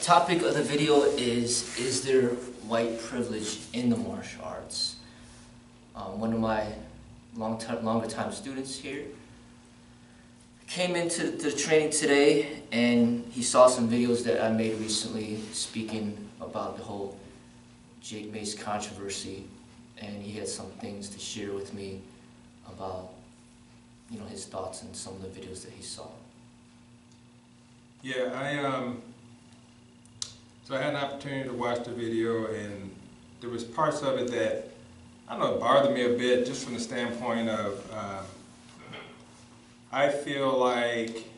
topic of the video is there white privilege in the martial arts? One of my longer time students here came into the training today, and he saw some videos that I made recently speaking about the whole Jake Mace controversy, and he had some things to share with me about, you know, his thoughts and some of the videos that he saw. Yeah, so I had an opportunity to watch the video, and there was parts of it that, I don't know, it bothered me a bit, just from the standpoint of, I feel like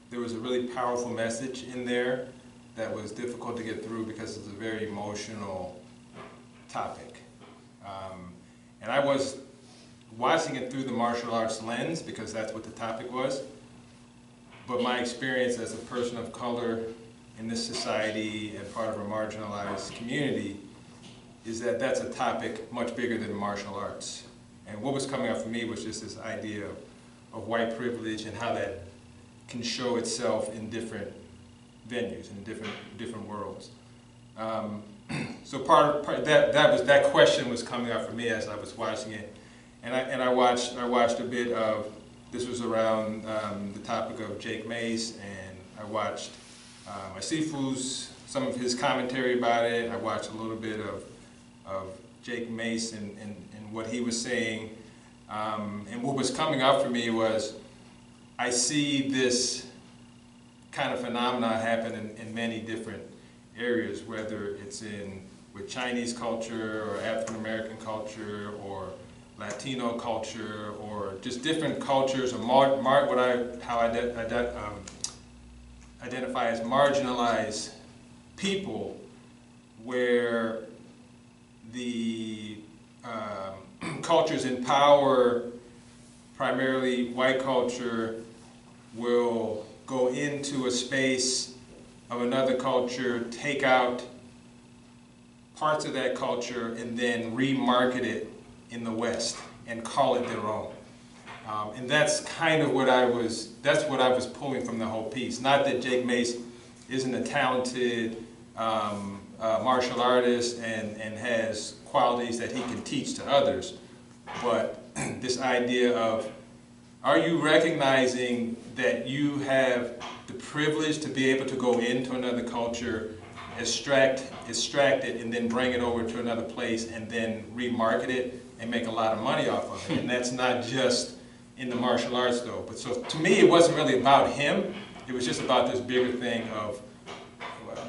there was a really powerful message in there that was difficult to get through because it's a very emotional topic. And I was watching it through the martial arts lens because that's what the topic was. But my experience as a person of color in this society and part of a marginalized community is that that's a topic much bigger than martial arts. And what was coming up for me was just this idea of white privilege and how that can show itself in different venues, in different worlds. So that question was coming up for me as I was watching it, and I watched a bit of. This was around the topic of Jake Mace, and I watched Asifu's, some of his commentary about it. I watched a little bit of Jake Mace and what he was saying. And what was coming up for me was, I see this kind of phenomena happen in many different areas, whether it's with Chinese culture or African American culture or Latino culture, or just different cultures, or how I identify as marginalized people, where the cultures in power, primarily white culture, will go into a space of another culture, take out parts of that culture, and then remarket it in the West and call it their own. And that's kind of what I was pulling from the whole piece. Not that Jake Mace isn't a talented martial artist and has qualities that he can teach to others, but this idea of, are you recognizing that you have the privilege to be able to go into another culture, extract it, and then bring it over to another place and then remarket it and make a lot of money off of it? And that's not just in the martial arts though. But so to me, it wasn't really about him. It was just about this bigger thing of,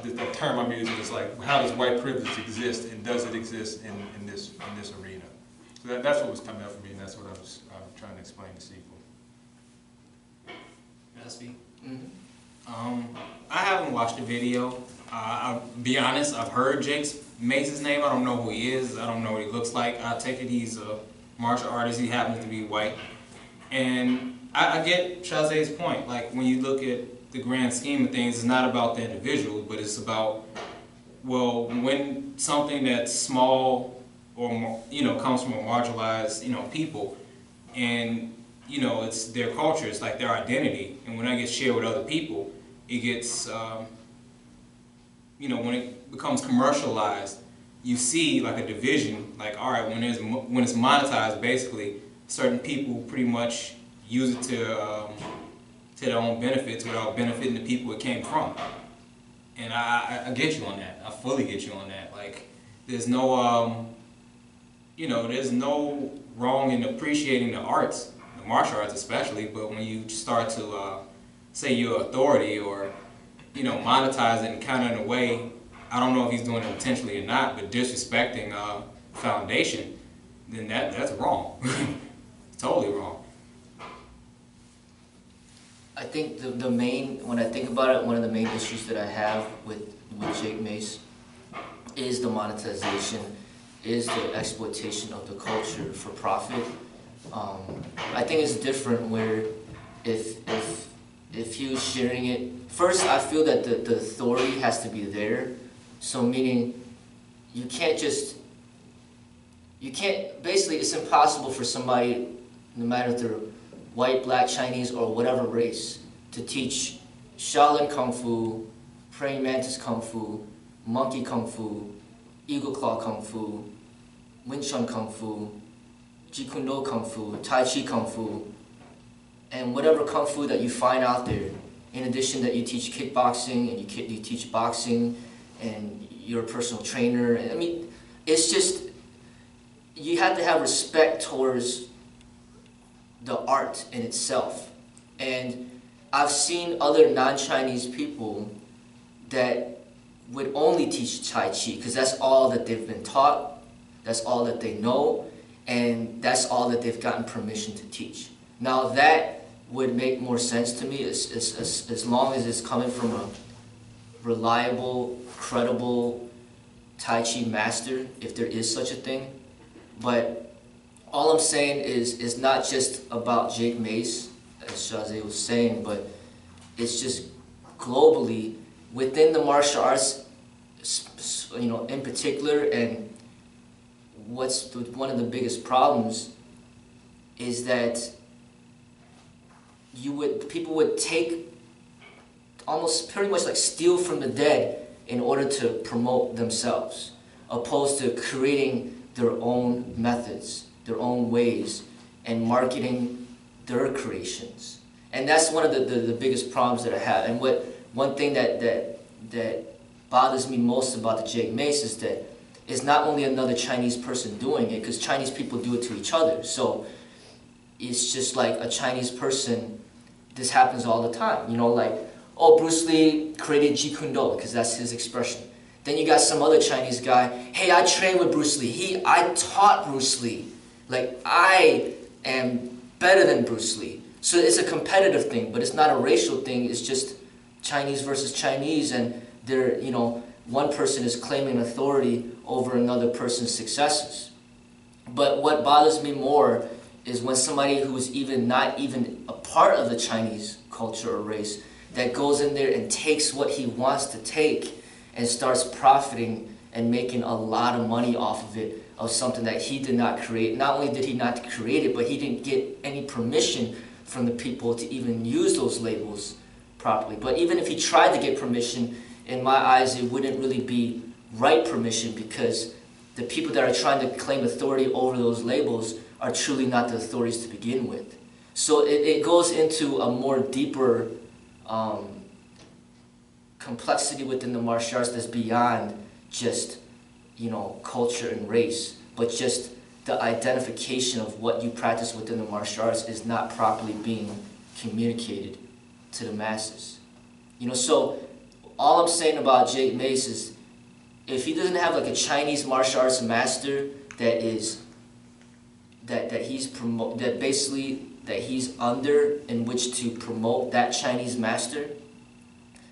the term I'm using is like, how does white privilege exist, and does it exist in this arena? So that's what was coming up for me, and that's what I was trying to explain to people. Can I speak? I haven't watched the video. I'll be honest, I've heard Jake Mace's name. I don't know who he is. I don't know what he looks like. I take it he's a martial artist. He happens to be white. And I get Chaze's point. Like, when you look at the grand scheme of things, it's not about the individual, but it's about, well, when something that's small or, you know, comes from a marginalized, you know, people, and, you know, it's their culture, it's like their identity, and when that gets shared with other people, it gets, you know, when it becomes commercialized, you see like a division, like, all right, when it's monetized, basically, certain people pretty much use it to their own benefits without benefiting the people it came from. And I get you on that. I fully get you on that. Like, there's no, you know, there's no wrong in appreciating the arts, the martial arts especially, but when you start to say you're authority or, you know, monetize it and kind of in a way, I don't know if he's doing it intentionally or not, but disrespecting foundation, then that's wrong. Totally wrong. I think the main, when I think about it, one of the main issues that I have with Jake Mace is the monetization, is the exploitation of the culture for profit. I think it's different where if he was sharing it, first I feel that the authority has to be there. So meaning you can't, basically it's impossible for somebody, no matter if they're white, black, Chinese, or whatever race, to teach Shaolin Kung Fu praying mantis kung fu, monkey kung fu, eagle claw kung fu, Wing Chun kung fu, Jeet Kune Do kung fu, Tai Chi kung fu, and whatever kung fu that you find out there. In addition, that you teach kickboxing and you teach boxing, and you're a personal trainer. I mean, it's just, you have to have respect towards the art in itself. And I've seen other non-Chinese people that would only teach Tai Chi because that's all that they've been taught, that's all that they know, and that's all that they've gotten permission to teach. Now that would make more sense to me as long as it's coming from a reliable, credible Tai Chi master, if there is such a thing. But all I'm saying is it's not just about Jake Mace, as Shazay was saying, but it's just globally within the martial arts, you know, in particular. And what's one of the biggest problems is that people would take, almost pretty much like steal from the dead in order to promote themselves, opposed to creating their own methods, their own ways, and marketing their creations. And that's one of the biggest problems that I have. And one thing that bothers me most about the Jake Mace is that it's not only another Chinese person doing it, because Chinese people do it to each other. So it's just like a Chinese person, this happens all the time, you know, like, oh, Bruce Lee created Jeet Kune Do, because that's his expression. Then you got some other Chinese guy, hey, I trained with Bruce Lee, I taught Bruce Lee, like, I am better than Bruce Lee. So it's a competitive thing, but it's not a racial thing, it's just Chinese versus Chinese, and they're, you know, one person is claiming authority over another person's successes. But what bothers me more is when somebody who's not even a part of the Chinese culture or race that goes in there and takes what he wants to take and starts profiting and making a lot of money off of it, of something that he did not create. Not only did he not create it, but he didn't get any permission from the people to even use those labels properly. But even if he tried to get permission, in my eyes, it wouldn't really be right permission, because the people that are trying to claim authority over those labels are truly not the authorities to begin with. So it goes into a more deeper complexity within the martial arts that's beyond just, you know, culture and race, but just the identification of what you practice within the martial arts is not properly being communicated to the masses. You know, so all I'm saying about Jake Mace is, if he doesn't have like a Chinese martial arts master that he's under, in which to promote that Chinese master.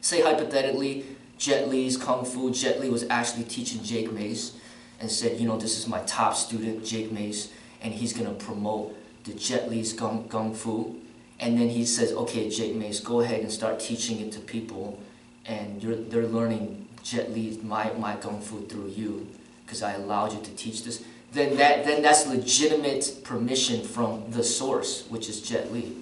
Say hypothetically, Jet Li's Kung Fu, Jet Li was actually teaching Jake Mace and said, you know, this is my top student, Jake Mace, and he's going to promote the Jet Li's Kung Fu. And then he says, okay, Jake Mace, go ahead and start teaching it to people, and they're learning Jet Li's my Kung Fu through you, because I allowed you to teach this. Then that's legitimate permission from the source, which is Jet Li.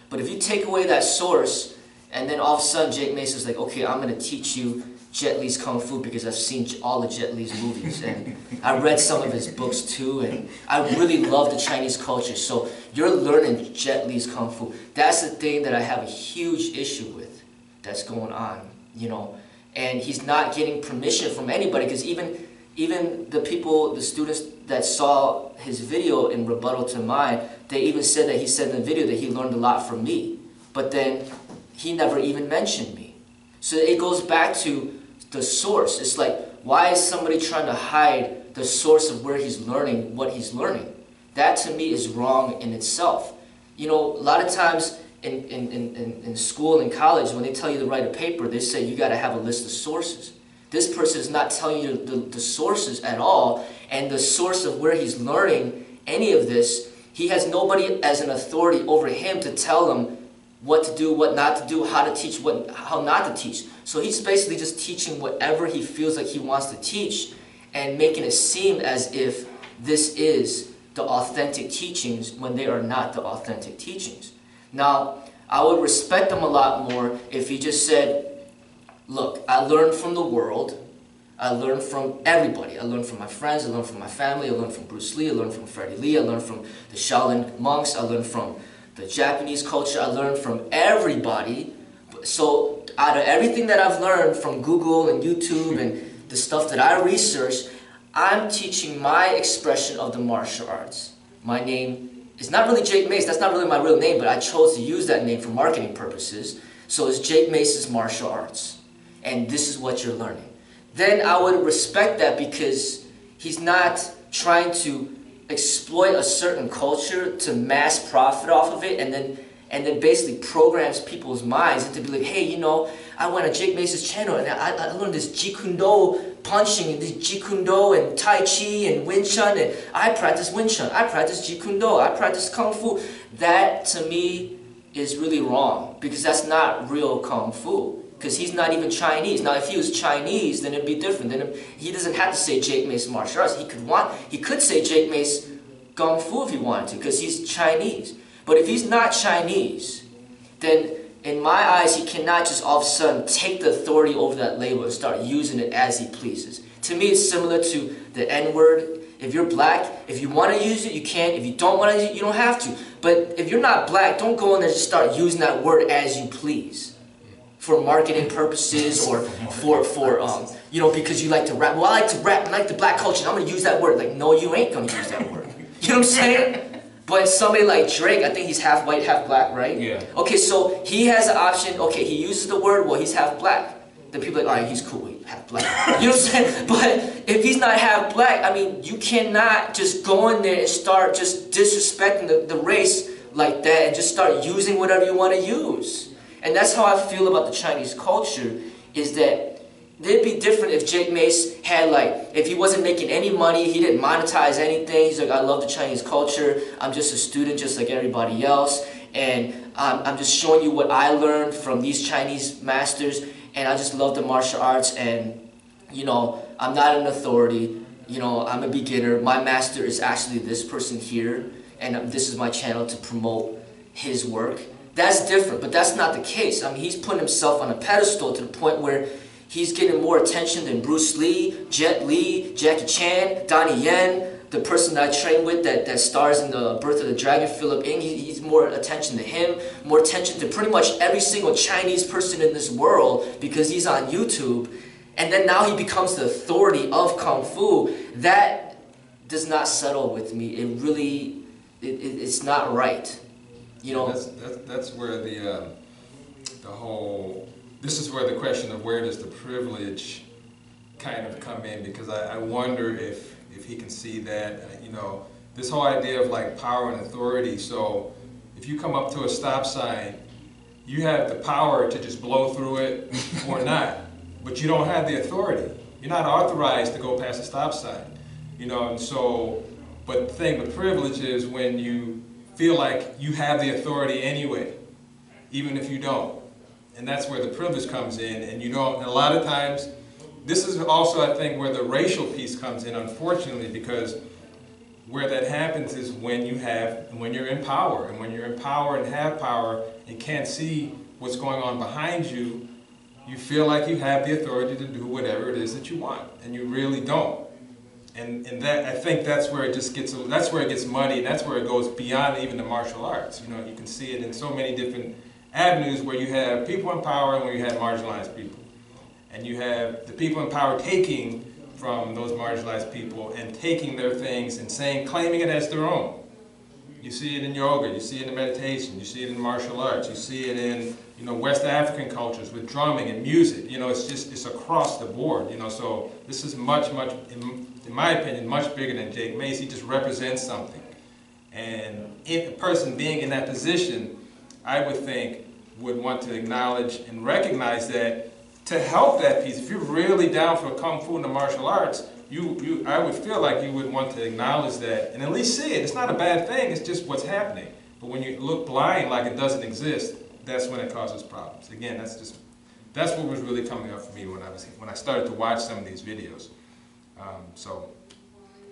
But if you take away that source, and then all of a sudden Jake Mace is like, okay, I'm going to teach you Jet Li's Kung Fu because I've seen all of Jet Li's movies, and I read some of his books too, and I really love the Chinese culture, so you're learning Jet Li's Kung Fu. That's the thing that I have a huge issue with that's going on, you know. And he's not getting permission from anybody, because even the students that saw his video in rebuttal to mine, they even said that he said in the video that he learned a lot from me. But then he never even mentioned me. So it goes back to the source. It's like, why is somebody trying to hide the source of where he's learning what he's learning? That to me is wrong in itself. You know, a lot of times in school and college, when they tell you to write a paper, they say you got to have a list of sources. This person is not telling you the sources at all, and the source of where he's learning any of this, he has nobody as an authority over him to tell him what to do, what not to do, how to teach, how not to teach. So he's basically just teaching whatever he feels like he wants to teach, and making it seem as if this is the authentic teachings when they are not the authentic teachings. Now, I would respect him a lot more if he just said, look, I learned from the world. I learned from everybody. I learned from my friends, I learned from my family, I learned from Bruce Lee, I learned from Freddie Lee, I learned from the Shaolin monks, I learned from the Japanese culture, I learned from everybody. So out of everything that I've learned from Google and YouTube and the stuff that I researched, I'm teaching my expression of the martial arts. My name is not really Jake Mace, that's not really my real name, but I chose to use that name for marketing purposes. So it's Jake Mace's Martial Arts. And this is what you're learning. Then I would respect that because he's not trying to exploit a certain culture to mass profit off of it and then basically programs people's minds into be like, hey, you know, I went on Jake Mace's channel and I learned this Jeet Kune Do punching and this Jeet Kune Do and Tai Chi and Wing Chun, and I practice Wing Chun, I practice Jeet Kune Do, I practice Kung Fu. That to me is really wrong because that's not real Kung Fu. Because he's not even Chinese. Now, if he was Chinese, then it'd be different. Then he doesn't have to say Jake Mace martial arts. He could say Jake Mace Kung Fu if he wanted to, because he's Chinese. But if he's not Chinese, then in my eyes, he cannot just all of a sudden take the authority over that label and start using it as he pleases. To me, it's similar to the N-word. If you're black, if you want to use it, you can. If you don't want to use it, you don't have to. But if you're not black, don't go in there and just start using that word as you please. For marketing purposes or you know, because you like to rap. Well, I like to rap, I like the black culture, and I'm going to use that word. Like, no, you ain't going to use that word. You know what I'm saying? But somebody like Drake, I think he's half white, half black, right? Yeah. Okay, so he has an option. Okay, he uses the word, well, he's half black. Then people are like, all right, he's cool, he's half black. You know what I'm saying? But if he's not half black, I mean, you cannot just go in there and start just disrespecting the race like that and just start using whatever you want to use. And that's how I feel about the Chinese culture, is that it'd be different if Jake Mace had like, if he wasn't making any money, he didn't monetize anything, he's like, I love the Chinese culture, I'm just a student just like everybody else, and I'm just showing you what I learned from these Chinese masters, and I just love the martial arts, and you know, I'm not an authority, you know, I'm a beginner, my master is actually this person here, and this is my channel to promote his work. That's different, but that's not the case. I mean, he's putting himself on a pedestal to the point where he's getting more attention than Bruce Lee, Jet Li, Jackie Chan, Donnie Yen, the person that I train with that stars in the Birth of the Dragon, Philip Ng. He's more attention to him, more attention to pretty much every single Chinese person in this world because he's on YouTube. And then now he becomes the authority of Kung Fu. That does not settle with me. It really, it's not right. You know, that's where the whole, this is where the question of where does the privilege kind of come in, because I wonder if he can see that, you know, this whole idea of like power and authority. So if you come up to a stop sign, you have the power to just blow through it or not, but you don't have the authority. You're not authorized to go past a stop sign, you know, and so, but the thing with privilege is when you feel like you have the authority anyway, even if you don't. And that's where the privilege comes in, and you don't, and a lot of times, this is also, I think, where the racial piece comes in, unfortunately, because where that happens is when you're in power, and when you're in power and have power and can't see what's going on behind you, you feel like you have the authority to do whatever it is that you want, and you really don't. And that, I think that's where it just gets, that's where it gets muddy, and that's where it goes beyond even the martial arts. You know, you can see it in so many different avenues where you have people in power and where you have marginalized people. And you have the people in power taking from those marginalized people and taking their things and saying, claiming it as their own. You see it in yoga, you see it in meditation, you see it in martial arts, you see it in, you know, West African cultures with drumming and music. You know, it's just, it's across the board, you know, so this is much, much, in my opinion, much bigger than Jake Mace. He just represents something. And if a person being in that position, I would think, would want to acknowledge and recognize that to help that piece. If you're really down for Kung Fu and the martial arts, I would feel like you would want to acknowledge that and at least see it. It's not a bad thing, it's just what's happening. But when you look blind like it doesn't exist, that's when it causes problems. Again, that's what was really coming up for me when I started to watch some of these videos.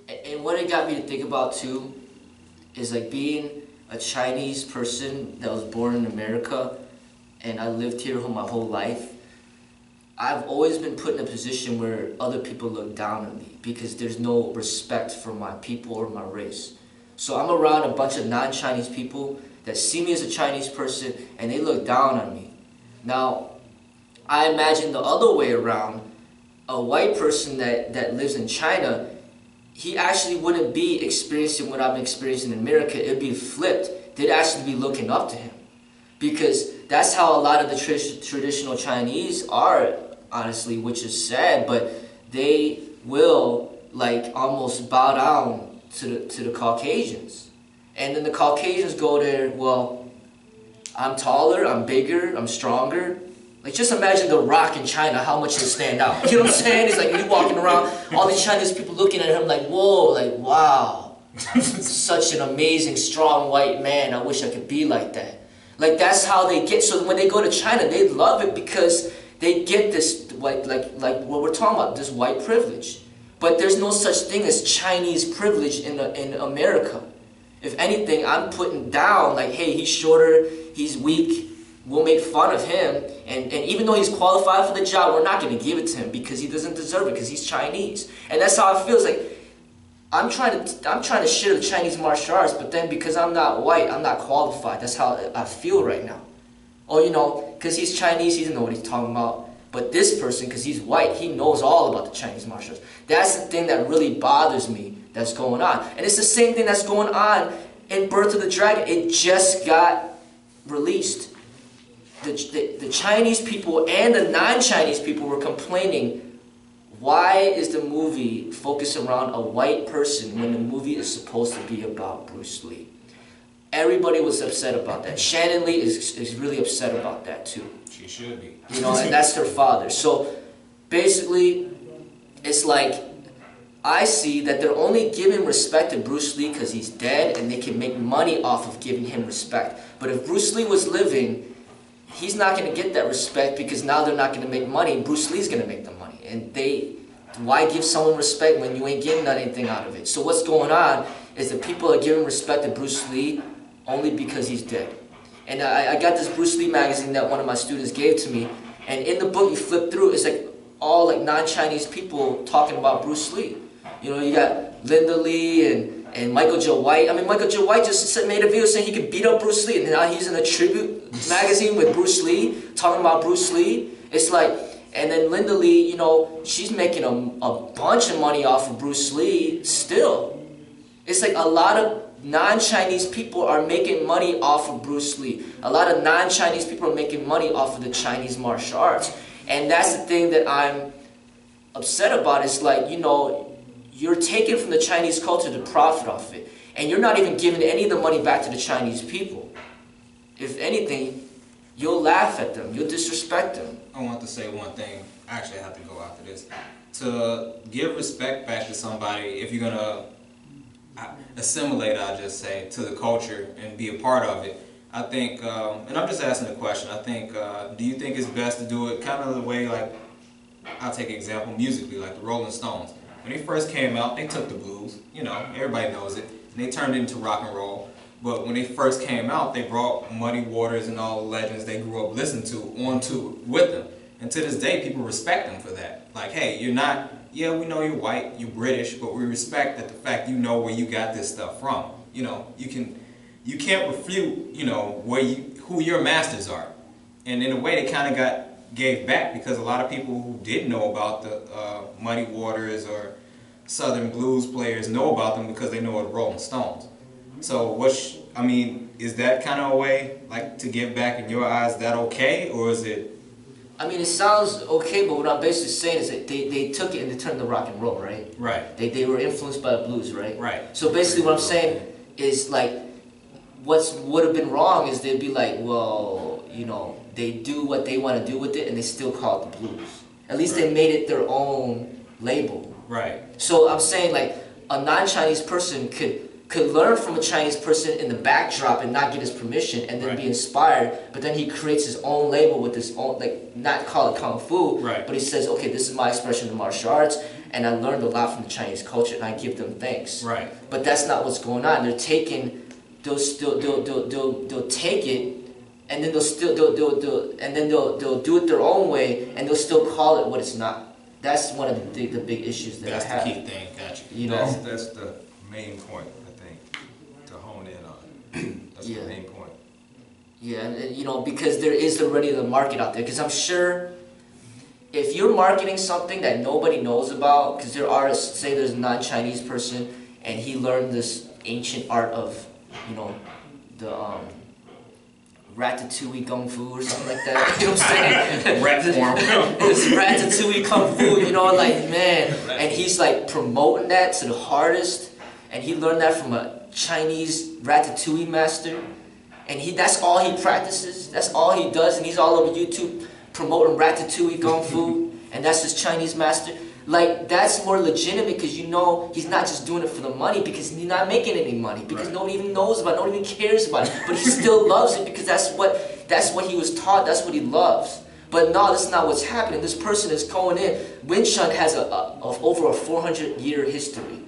And what it got me to think about too is like being a Chinese person that was born in America and I lived here my whole life. I've always been put in a position where other people look down on me because there's no respect for my people or my race. So I'm around a bunch of non-Chinese people that see me as a Chinese person and they look down on me. Now, I imagine the other way around, a white person that lives in China, he actually wouldn't be experiencing what I'm experiencing in America. It would be flipped. They'd actually be looking up to him. Because that's how a lot of the traditional Chinese are, honestly, which is sad, but they will like almost bow down to the Caucasians. And then the Caucasians go there, well, I'm taller, I'm bigger, I'm stronger. Like, just imagine The Rock in China, how much he'll stand out. You know what I'm saying? It's like he's walking around, all these Chinese people looking at him like, whoa, like, wow. Such an amazing, strong white man. I wish I could be like that. Like, that's how they get. So when they go to China, they love it because they get this, like what we're talking about, this white privilege. But there's no such thing as Chinese privilege in America. If anything, I'm putting down, like, hey, he's shorter, he's weak, we'll make fun of him, and even though he's qualified for the job, we're not going to give it to him because he doesn't deserve it, because he's Chinese. And that's how it feels. Like, I'm trying to share the Chinese martial arts, but then because I'm not white, I'm not qualified. That's how I feel right now. Oh, you know, because he's Chinese, he doesn't know what he's talking about. But this person, because he's white, he knows all about the Chinese martial arts. That's the thing that really bothers me that's going on. And it's the same thing that's going on in Birth of the Dragon. It just got released. The Chinese people and the non-Chinese people were complaining, why is the movie focused around a white person when the movie is supposed to be about Bruce Lee? Everybody was upset about that. Shannon Lee is really upset about that too. She should be. You know, and that's her father. So basically, it's like, I see that they're only giving respect to Bruce Lee because he's dead and they can make money off of giving him respect. But if Bruce Lee was living, he's not going to get that respect because now they're not going to make money and Bruce Lee's going to make the money. And why give someone respect when you ain't getting anything out of it? So what's going on is that people are giving respect to Bruce Lee only because he's dead. And I got this Bruce Lee magazine that one of my students gave to me, and in the book you flip through, it's like all like non-Chinese people talking about Bruce Lee. You know, you got Linda Lee and Michael Joe White. I mean, Michael Joe White just made a video saying he could beat up Bruce Lee, and now he's in a tribute magazine with Bruce Lee, talking about Bruce Lee. It's like, and then Linda Lee, you know, she's making a bunch of money off of Bruce Lee still. It's like a lot of non-Chinese people are making money off of Bruce Lee. A lot of non-Chinese people are making money off of the Chinese martial arts. And that's the thing that I'm upset about. It's like, you know, you're taking from the Chinese culture to profit off it. And you're not even giving any of the money back to the Chinese people. If anything, you'll laugh at them. You'll disrespect them. I want to say one thing. Actually, I have to go after this. To give respect back to somebody, if you're going to assimilate, I'll just say, to the culture and be a part of it, I think, and I'm just asking a question, I think, do you think it's best to do it kind of the way, like, I'll take an example musically, like the Rolling Stones. When they first came out, they took the blues, you know, everybody knows it, and they turned it into rock and roll. But when they first came out, they brought Muddy Waters and all the legends they grew up listening to onto with them. And to this day, people respect them for that. Like, hey, you're not, yeah, we know you're white, you're British, but we respect that the fact you know where you got this stuff from. You know, you can't refute, you know, who your masters are. And in a way, they kind of gave back because a lot of people who did know about the Muddy Waters or Southern blues players know about them because they know of the Rolling Stones. So, I mean, is that kind of a way, like, to give back in your eyes, that okay, or is it? I mean, it sounds okay, but what I'm basically saying is that they took it and they turned it rock and roll, right? Right. They were influenced by the blues, right? Right. So basically what I'm saying is, like, what would have been wrong is they'd be like, well, you know, they do what they want to do with it and they still call it the blues. At least they made it their own label. Right. So I'm saying, like, a non-Chinese person could learn from a Chinese person in the backdrop and not get his permission and then be inspired, but then he creates his own label with his own, like, not call it Kung Fu, but he says, okay, this is my expression of martial arts, and I learned a lot from the Chinese culture, and I give them thanks. Right. But that's not what's going on. They're taking, they'll take it and then they'll do it their own way, and they'll still call it what it's not. That's one of the big issues that I have. That's the key thing. Gotcha. You know, that's the main point, I think, to hone in on. That's the main point. Yeah, and you know, because there is already the market out there. Because I'm sure if you're marketing something that nobody knows about, because there are, say there's a non-Chinese person and he learned this ancient art of, you know, the ratatouille kung fu or something like that. You know what I'm saying? Rat form. This ratatouille kung fu, you know, like, man. And he's like promoting that to the hardest. And he learned that from a Chinese ratatouille master. And that's all he practices. That's all he does. And he's all over YouTube promoting ratatouille kung fu. And that's his Chinese master. Like, that's more legitimate because you know he's not just doing it for the money, because he's not making any money, because nobody even knows about it, nobody even cares about it. But he still loves it because that's what he was taught, that's what he loves. But no, that's not what's happening. This person is going in. Wing Chun has over a 400-year history.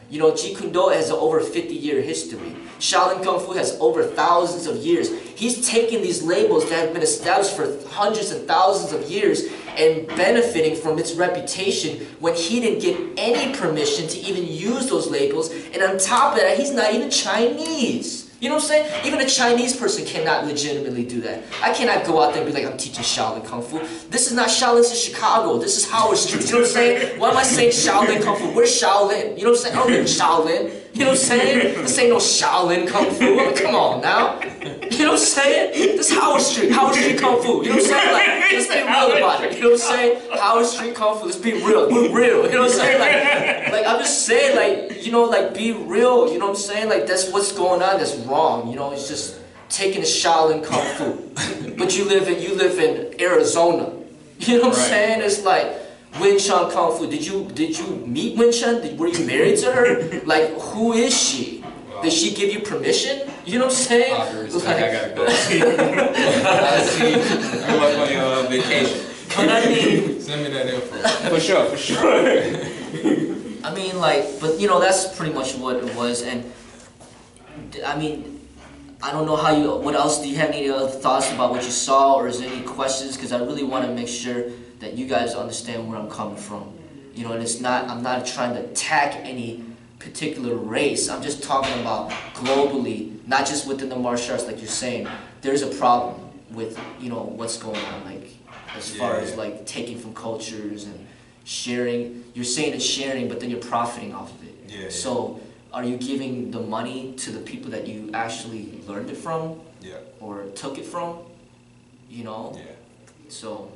You know, Jeet Kune Do has an over 50-year history. Shaolin Kung Fu has over thousands of years. He's taking these labels that have been established for hundreds and thousands of years and benefiting from its reputation when he didn't get any permission to even use those labels. And on top of that, he's not even Chinese. You know what I'm saying? Even a Chinese person cannot legitimately do that. I cannot go out there and be like, I'm teaching Shaolin Kung Fu. This is not Shaolin, this is Chicago. This is Howard Street. You know what I'm saying? Why am I saying Shaolin Kung Fu? Where's Shaolin? You know what I'm saying? I don't live in Shaolin. You know what I'm saying? This ain't no Shaolin Kung Fu. I mean, come on now. You know what I'm saying? This is Howard Street Kung Fu. You know what I'm saying? Like, let's be real about it. You know what I'm saying? Howard Street Kung Fu, let's be real. We're real. You know what I'm saying? Like I'm just saying, like, you know, like, be real. You know what I'm saying? Like, that's what's going on. That's wrong. You know, it's just taking the Shaolin Kung Fu. But you live in Arizona. You know what I'm saying? It's like Wing Chun Kung Fu. Did you meet Wing Chun? Were you married to her? Like, who is she? Did she give you permission? You know what I'm saying? Like, I gotta go. I see. I'm like on vacation. But I mean, Send me that info. For sure, for sure. I mean, like, but you know, that's pretty much what it was. And I mean, I don't know what else, do you have any other thoughts about what you saw, or is there any questions? Because I really want to make sure that you guys understand where I'm coming from. You know, and I'm not trying to attack any particular race. I'm just talking about globally, not just within the martial arts, like you're saying. There's a problem with, you know, what's going on, like, as far as like taking from cultures and sharing. You're saying it's sharing, but then you're profiting off of it. Yeah. So are you giving the money to the people that you actually learned it from? Yeah. Or took it from? You know? Yeah. So.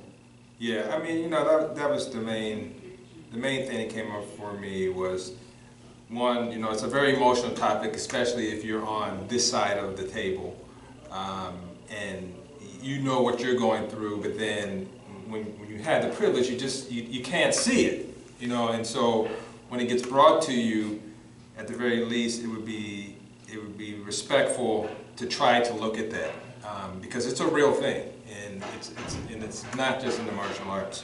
Yeah, I mean, you know, that was the main thing that came up for me was, one, you know, it's a very emotional topic, especially if you're on this side of the table, and you know what you're going through, but then when you have the privilege, you can't see it, you know, and so when it gets brought to you, at the very least, it would be respectful to try to look at that, because it's a real thing, and it's not just in the martial arts.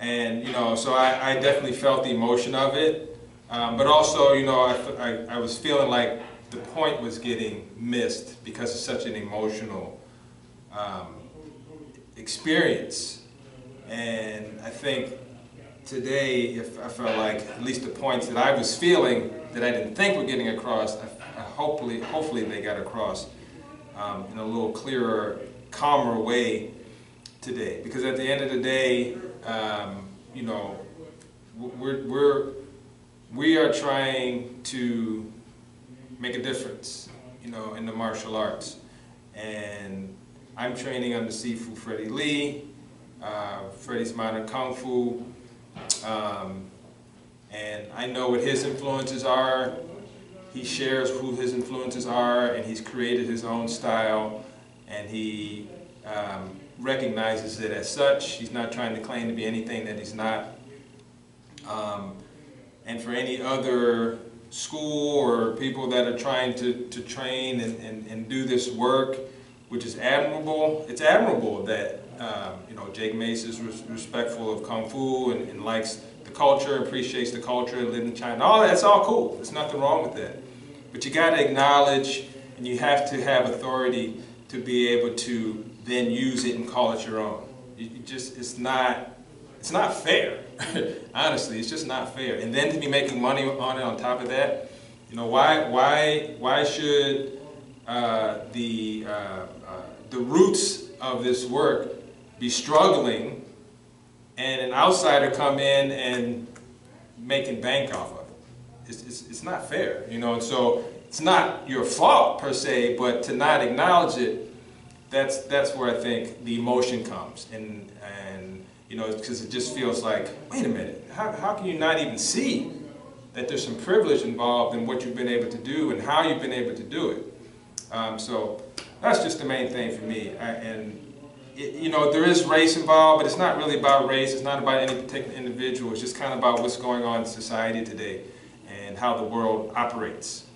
And you know, so I definitely felt the emotion of it, but also, you know, I was feeling like the point was getting missed because it's such an emotional experience. And I think today, I felt like at least the points that I was feeling that I didn't think were getting across, hopefully they got across in a little clearer, calmer way today. Because at the end of the day, you know, we are trying to make a difference, you know, in the martial arts. And I'm training under Sifu Freddie Lee, Freddie's Modern Kung Fu, and I know what his influences are. He shares who his influences are, and he's created his own style, and he recognizes it as such. He's not trying to claim to be anything that he's not. And for any other school or people that are trying to train and do this work, which is admirable, it's admirable that you know, Jake Mace is respectful of Kung Fu and likes the culture, appreciates the culture, lived in China. All that's all cool. There's nothing wrong with that. But you got to acknowledge, and you have to have authority to be able to then use it and call it your own. It's not fair. Honestly, it's just not fair. And then to be making money on it on top of that, you know, why should the roots of this work be struggling and an outsider come in and making bank off of it? It's not fair, you know. And so it's not your fault per se, but to not acknowledge it, that's where I think the emotion comes. And you know, because it just feels like, wait a minute, how can you not even see that there's some privilege involved in what you've been able to do and how you've been able to do it? So that's just the main thing for me. You know, there is race involved, but it's not really about race. It's not about any particular individual. It's just kind of about what's going on in society today and how the world operates.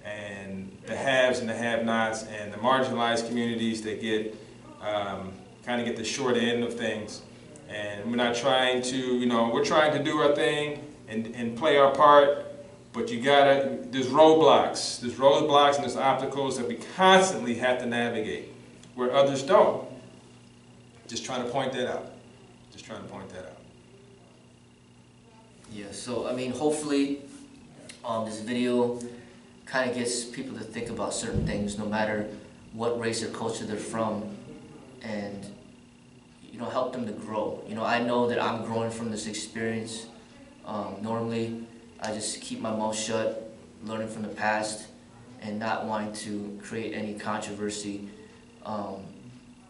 And the haves and the have-nots and the marginalized communities that get kind of get the short end of things. And we're not trying to, you know, we're trying to do our thing and play our part, but there's roadblocks. There's roadblocks and there's obstacles that we constantly have to navigate, where others don't. Just trying to point that out. Just trying to point that out. Yeah, so I mean, hopefully this video kind of gets people to think about certain things, no matter what race or culture they're from, and you know, help them to grow. You know, I know that I'm growing from this experience. Normally, I just keep my mouth shut, learning from the past, and not wanting to create any controversy,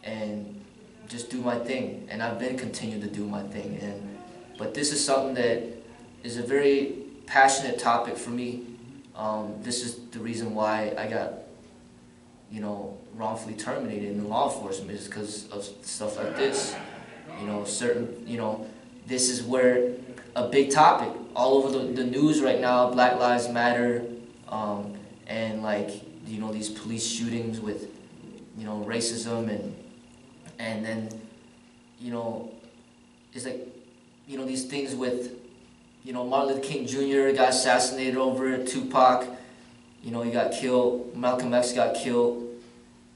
and just do my thing. And I've been continuing to do my thing. But this is something that is a very passionate topic for me. This is the reason why I got, you know, wrongfully terminated in law enforcement, is because of stuff like this. You know, this is where a big topic all over the news right now, Black Lives Matter, and like, you know, these police shootings with, you know, racism, and then, you know, it's like, you know, these things with, you know, Martin Luther King Jr. got assassinated over it, Tupac, you know, he got killed, Malcolm X got killed.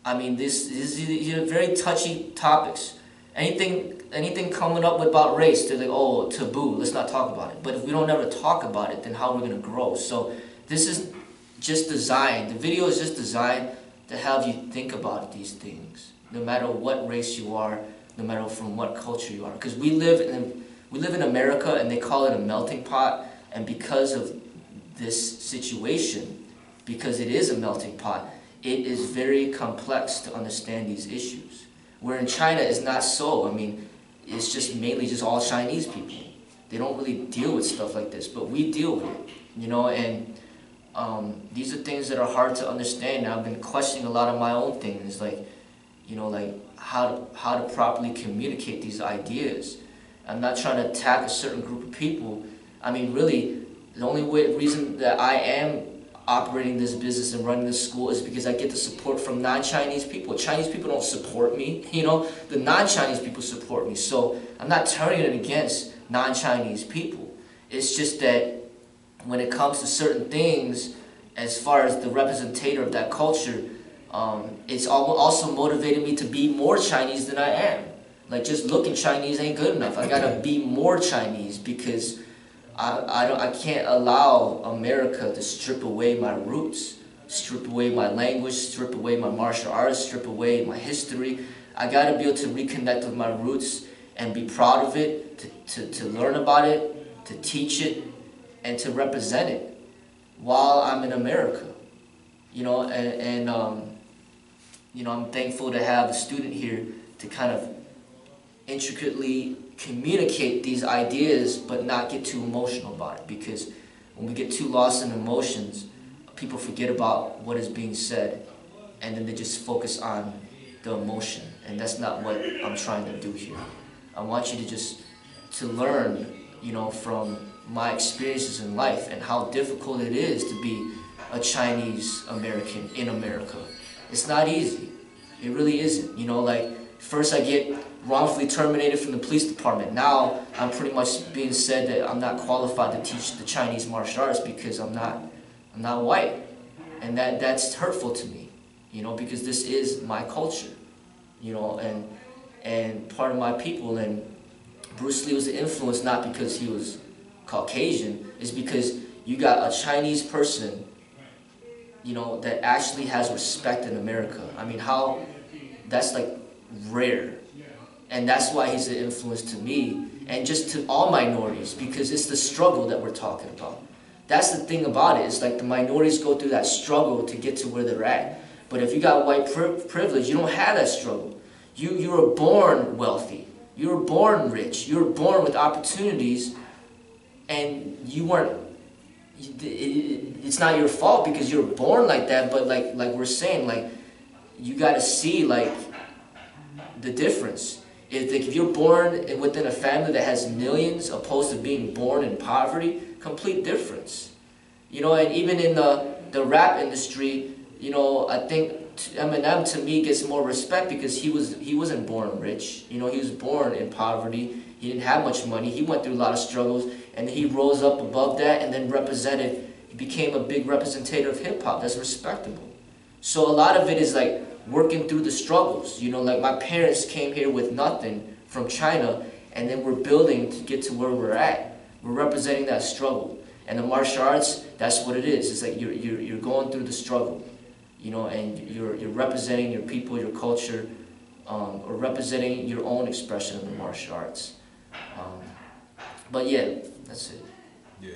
I mean, these are very touchy topics. Anything coming up about race, they're like, oh, taboo, let's not talk about it. But if we don't ever talk about it, then how are we going to grow? So this is just designed, the video is just designed to have you think about these things, no matter what race you are, no matter from what culture you are. Because we live in America, and they call it a melting pot, and because of this situation, because it is a melting pot, it is very complex to understand these issues. Where in China, it's not so. I mean, it's just mainly just all Chinese people. They don't really deal with stuff like this, but we deal with it, you know, and these are things that are hard to understand. Now, I've been questioning a lot of my own things, like, you know, like how to properly communicate these ideas. I'm not trying to attack a certain group of people. I mean, really, the only reason that I am operating this business and running this school is because I get the support from non-Chinese people. Chinese people don't support me, you know, the non-Chinese people support me. So I'm not turning it against non-Chinese people. It's just that when it comes to certain things, as far as the representative of that culture, it's also motivated me to be more Chinese than I am. Like, just looking Chinese ain't good enough. I gotta be more Chinese, because I can't allow America to strip away my roots, strip away my language, strip away my martial arts, strip away my history. I gotta be able to reconnect with my roots and be proud of it, to learn about it, to teach it, and to represent it while I'm in America. You know, you know, I'm thankful to have a student here to kind of intricately communicate these ideas, but not get too emotional about it, because when we get too lost in emotions, people forget about what is being said, and then they just focus on the emotion, and that's not what I'm trying to do here. I want you to learn, you know, from my experiences in life and how difficult it is to be a Chinese American in America. It's not easy. It really isn't. You know, like, first I get wrongfully terminated from the police department. Now I'm pretty much being said that I'm not qualified to teach the Chinese martial arts because I'm not white, and that's hurtful to me. you know, because this is my culture, you know, and part of my people. And Bruce Lee was an influence not because he was Caucasian, it's because you got a Chinese person, you know, that actually has respect in America. I mean, how, that's like rare. And that's why he's an influence to me and just to all minorities, because it's the struggle that we're talking about. That's the thing about it. It's like the minorities go through that struggle to get to where they're at. But if you got white privilege, you don't have that struggle. You were born wealthy. You were born rich. You were born with opportunities, and you weren't. It's not your fault because you were born like that. But like we're saying, like, you got to see like the difference. If you're born within a family that has millions, opposed to being born in poverty, complete difference. You know, and even in the rap industry, you know, I think Eminem to me gets more respect because he wasn't born rich. You know, he was born in poverty. He didn't have much money. He went through a lot of struggles, and he rose up above that and then represented. He became a big representative of hip hop. That's respectable. So a lot of it is like working through the struggles. You know, like my parents came here with nothing from China, and then we're building to get to where we're at. We're representing that struggle. And the martial arts, that's what it is. It's like you're going through the struggle, you know, and you're representing your people, your culture, or representing your own expression of the martial arts. But yeah, that's it. Yeah.